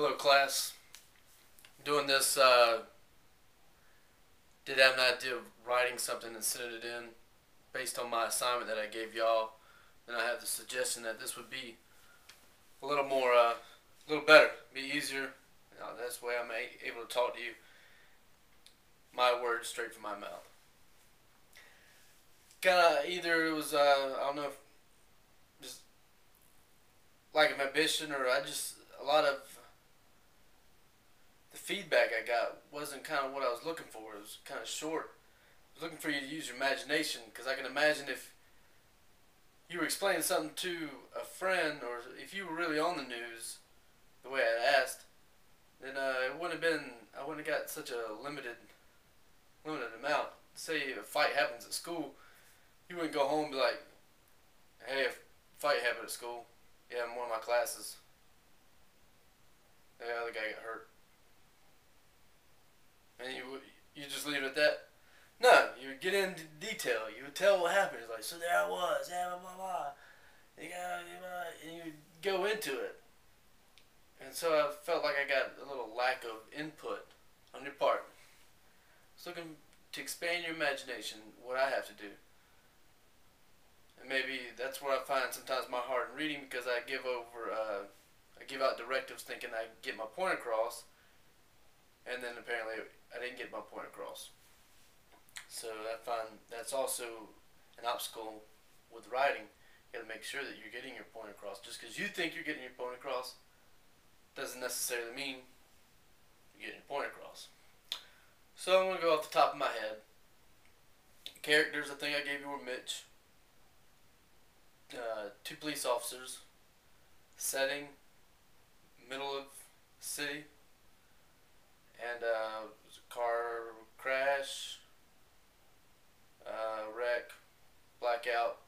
Hello, class. Doing this, did have an idea of writing something and sending it in based on my assignment that I gave y'all. And I have the suggestion that this would be a little more, a little better, be easier. That's the way I'm able to talk to you. My words straight from my mouth. Either it was, I don't know, if just like an ambition or a lot of the feedback I got wasn't kind of what I was looking for. It was kind of short. I was looking for you to use your imagination because I can imagine if you were explaining something to a friend or if you were really on the news the way I asked, then it wouldn't have been. I wouldn't have got such a limited amount. Say a fight happens at school, you wouldn't go home and be like, "Hey, a fight happened at school. Yeah, in one of my classes. The other guy got hurt." And you just leave it at that. No, you would get into detail. You would tell what happened. It's like, so there I was, yeah, blah, blah, blah. And you would go into it. And so I felt like I got a little lack of input on your part. So looking to expand your imagination, what I have to do. And maybe that's where I find sometimes my hard in reading because I give out directives thinking I get my point across. And then apparently I didn't get my point across. So I find that's also an obstacle with writing. You got to make sure that you're getting your point across. Just because you think you're getting your point across doesn't necessarily mean you're getting your point across. So I'm going to go off the top of my head. Characters, I think I gave you were Mitch. Two police officers. Setting, middle of city. And it was a car crash, wreck, blackout.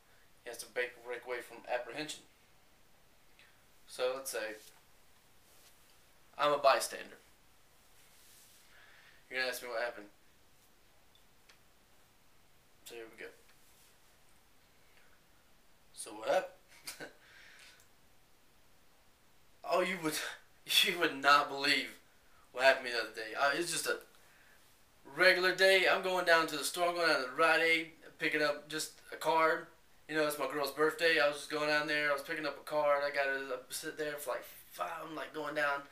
He has to break away from apprehension. So let's say I'm a bystander. You're going to ask me what happened. So here we go. So what happened? Oh, you would not believe what happened to me the other day. It's just a regular day. I'm going down to the store. I'm going down to the Rite Aid, picking up just a card. You know, it's my girl's birthday. I was just going down there. I was picking up a card. I got to sit there for like 5. I'm like going down.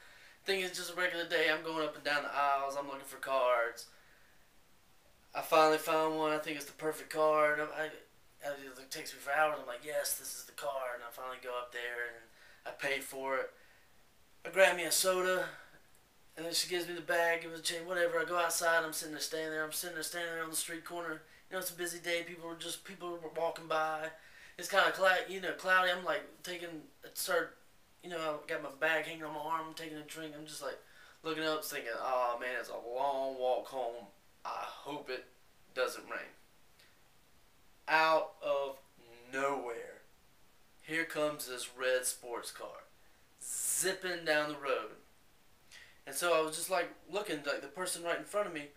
Thing is just a regular day. I'm going up and down the aisles. I'm looking for cards. I finally found one. I think it's the perfect card. It takes me for hours. I'm like, yes, this is the card. And I finally go up there and I paid for it. I grab me a soda. And then she gives me the bag, gives me the change, whatever. I go outside. I'm sitting there, standing there. I'm sitting there, standing there on the street corner. You know, it's a busy day. People were walking by. It's kind of cloudy. I'm like I got my bag hanging on my arm. I'm taking a drink. I'm just like looking up, thinking, oh man, it's a long walk home. I hope it doesn't rain. Out of nowhere, here comes this red sports car, zipping down the road. And so I was just like looking, like the person right in front of me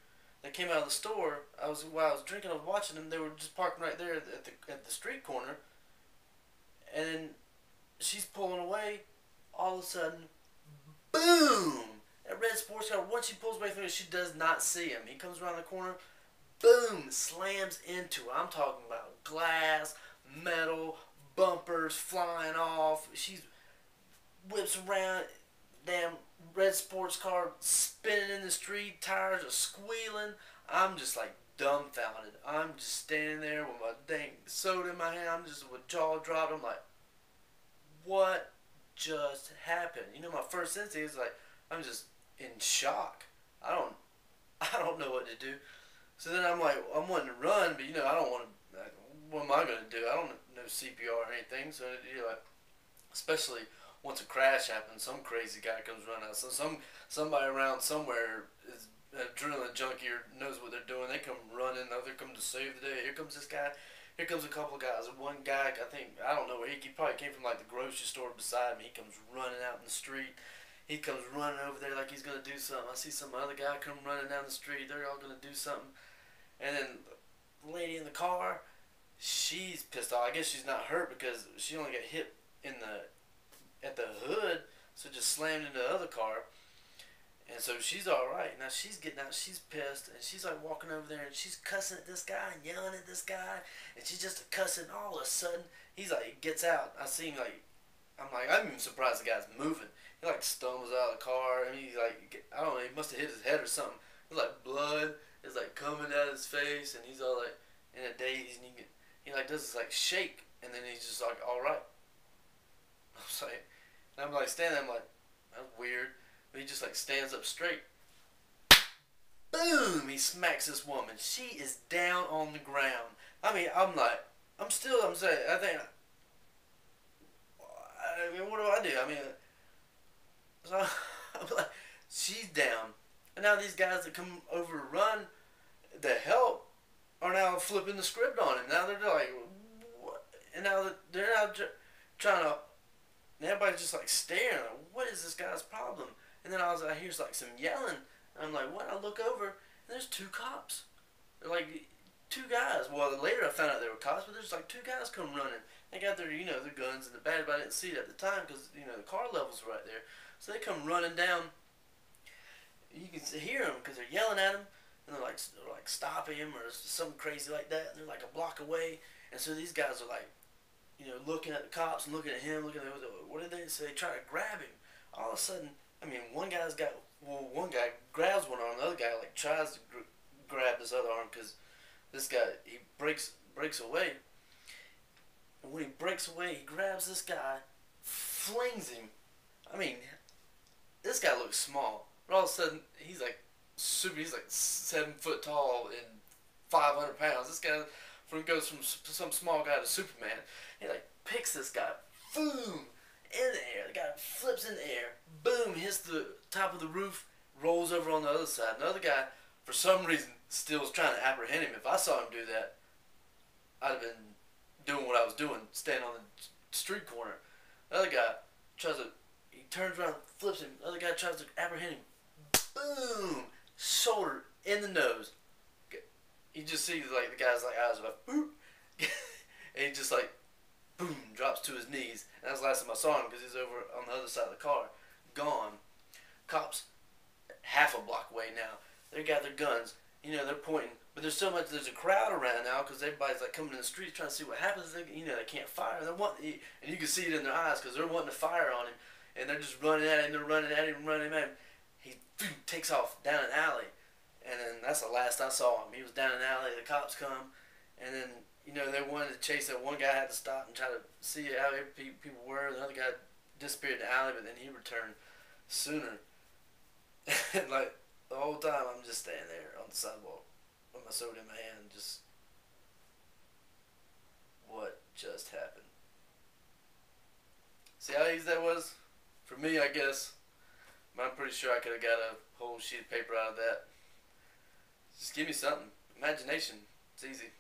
that came out of the store. While I was drinking, I was watching them. They were just parking right there at the street corner. And then she's pulling away. All of a sudden, boom! That red sports car. Once she pulls away through, she does not see him. He comes around the corner. Boom! Slams into her. I'm talking about glass, metal, bumpers flying off. She whips around. Damn red sports car spinning in the street, tires are squealing. I'm just like dumbfounded. I'm just standing there with my dang soda in my hand. I'm just with jaw dropped. I'm like, what just happened? You know, my first instinct is like, I'm just in shock. I don't know what to do. So then I'm like, I'm wanting to run, but I don't want to. What am I gonna do? I don't know CPR or anything. So especially once a crash happens, some crazy guy comes running out. So somebody around somewhere is an adrenaline junkie or knows what they're doing. They come running. Oh, they come to save the day. Here comes this guy. Here comes a couple of guys. One guy, I don't know where he probably came from, like the grocery store beside me. He comes running out in the street. He comes running over there like he's gonna do something. I see some other guy come running down the street. They're all gonna do something. And then the lady in the car, she's pissed off. I guess she's not hurt because she only got hit in the at the hood. so it just slammed into the other car. And so she's all right. Now she's getting out. She's pissed, and she's like walking over there, and she's cussing at this guy and yelling at this guy, and she's just cussing. All of a sudden, he's like, he gets out. I see him like, I'm even surprised the guy's moving. He like stumbles out of the car, and he's like, I don't know, he must have hit his head or something. It's like blood is like coming out of his face, and he's all like in a daze, and he like does this like shake, and then he's just like, all right. I was like, and I'm like standing there, I'm like, that's weird. But he just like stands up straight. Boom! He smacks this woman. She is down on the ground. I mean, I'm like, I'm saying, I mean, what do I do? I mean, so I'm like, she's down. And now these guys that come over to run the help are now flipping the script on him. Now they're like, what? And now they're now trying to, and everybody's just like staring. Like, what is this guy's problem? And then I hear like some yelling. And I'm like, what? I look over, and there's two cops. They're like two guys. Well, later I found out they were cops, but there's like two guys come running. They got their, their guns in the bag, but I didn't see it at the time because, the car levels were right there. So they come running down. You can hear them because they're yelling at him, and they're like stopping him or something crazy like that. And they're like a block away, and so these guys are like, looking at the cops and looking at him, looking at what did they say? They try to grab him. All of a sudden, I mean, one guy grabs one arm, the other guy like tries to grab this other arm because this guy he breaks away. And when he breaks away, he grabs this guy, flings him. I mean, this guy looks small, but all of a sudden he's like super. He's like 7 foot tall and 500 pounds. This guy goes from some small guy to Superman. He like picks this guy, boom, in the air. The guy flips in the air, boom, hits the top of the roof, rolls over on the other side. Another guy, for some reason, still was trying to apprehend him. If I saw him do that, I'd have been doing what I was doing, standing on the street corner. The other guy he turns around, flips him. The other guy tries to apprehend him. Boom! Shoulder in the nose. You just see like the guy's like eyes are like boop, and he just like boom drops to his knees. And that's the last time I saw him because he's over on the other side of the car, gone. Cops half a block away now. They got their guns. They're pointing, but there's a crowd around now because everybody's like coming in the streets trying to see what happens. They can't fire. And you can see it in their eyes because they're wanting to fire on him, and they're just running at him. They're running at him, running at him. He takes off down an alley, and then that's the last I saw him. He was down an alley. The cops come, and then they wanted to chase that. One guy had to stop and try to see how people were. The other guy disappeared in the alley, but then he returned sooner. And like the whole time, I'm just standing there on the sidewalk with my soda in my hand, just what just happened. See how easy that was? For me, I guess. I'm pretty sure I could have got a whole sheet of paper out of that. Just give me something. Imagination. It's easy.